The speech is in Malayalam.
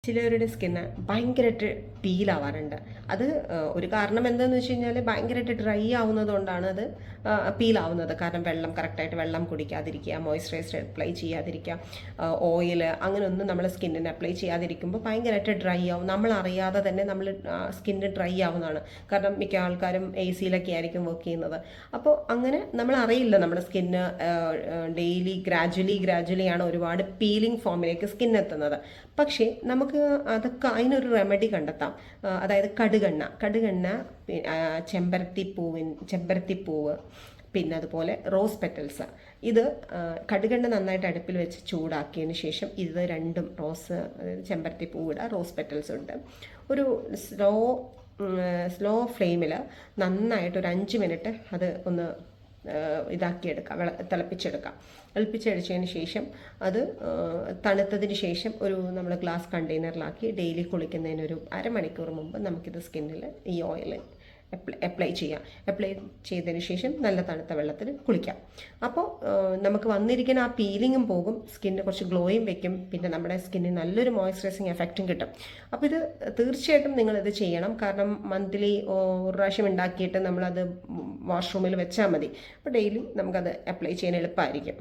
ചിലവരുടെ സ്കിന്ന് ഭയങ്കരമായിട്ട് പീലാവാറുണ്ട്. അത് ഒരു കാരണം എന്താണെന്ന് വെച്ച് കഴിഞ്ഞാൽ ഭയങ്കരമായിട്ട് ഡ്രൈ ആവുന്നതുകൊണ്ടാണ് അത് പീലാവുന്നത്. കാരണം കറക്റ്റായിട്ട് വെള്ളം കുടിക്കാതിരിക്കുക, മോയ്സ്ചറൈസർ അപ്ലൈ ചെയ്യാതിരിക്കുക, ഓയിൽ അങ്ങനെയൊന്നും നമ്മൾ സ്കിന്നിന് അപ്ലൈ ചെയ്യാതിരിക്കുമ്പോൾ ഭയങ്കരമായിട്ട് ഡ്രൈ ആവും. നമ്മൾ അറിയാതെ തന്നെ നമ്മൾ സ്കിന്ന് ഡ്രൈ ആവുന്നതാണ്. കാരണം മിക്ക ആൾക്കാരും AC-ലൊക്കെ ആയിരിക്കും വർക്ക് ചെയ്യുന്നത്. അപ്പോൾ അങ്ങനെ നമ്മൾ അറിയില്ല നമ്മുടെ സ്കിന്ന് ഡെയിലി ഗ്രാജുവലിയാണ് ഒരുപാട് പീലിംഗ് ഫോമിലേക്ക് സ്കിൻ എത്തുന്നത്. പക്ഷേ നമുക്ക് അതിനൊരു റെമഡി കണ്ടെത്താം. അതായത് കടുകെണ്ണ, ചെമ്പരത്തിപ്പൂവ്, പിന്നെ അതുപോലെ റോസ് പെറ്റൽസ്. ഇത് കടുകെണ്ണ നന്നായിട്ട് അടുപ്പിൽ വെച്ച് ചൂടാക്കിയതിന് ശേഷം ഇത് രണ്ടും ചെമ്പരത്തിപ്പൂവ് ഇടുക, റോസ് പെറ്റൽസ് ഉണ്ട്. ഒരു സ്ലോ ഫ്ലെയിമിൽ നന്നായിട്ട് ഒരു 5 മിനിറ്റ് അത് ഒന്ന് ഇതാക്കിയെടുക്കാം, തിളപ്പിച്ചടിച്ചതിന് ശേഷം അത് തണുത്തതിന് ശേഷം നമ്മൾ ഗ്ലാസ് കണ്ടെയ്നറിലാക്കി ഡെയിലി കുളിക്കുന്നതിനൊരു അരമണിക്കൂർ മുമ്പ് നമുക്കിത് സ്കിന്നിൽ ഈ ഓയിൽ അപ്ലൈ ചെയ്തതിന് ശേഷം നല്ല തണുത്ത വെള്ളത്തിൽ കുളിക്കാം. അപ്പോൾ നമുക്ക് വന്നിരിക്കുന്ന ആ പീലിങ്ങും പോകും, സ്കിന്നിന് കുറച്ച് ഗ്ലോയും വെക്കും, പിന്നെ നമ്മുടെ സ്കിന്നിന് നല്ലൊരു മോയ്സ്ചറൈസിങ് എഫക്റ്റും കിട്ടും. അപ്പോൾ ഇത് തീർച്ചയായിട്ടും നിങ്ങളിത് ചെയ്യണം. കാരണം മന്ത്ലി ഒരു പ്രാവശ്യം ഉണ്ടാക്കിയിട്ട് നമ്മളത് വാഷ്റൂമിൽ വെച്ചാൽ മതി. അപ്പോൾ ഡെയിലി നമുക്കത് അപ്ലൈ ചെയ്യാൻ എളുപ്പമായിരിക്കും.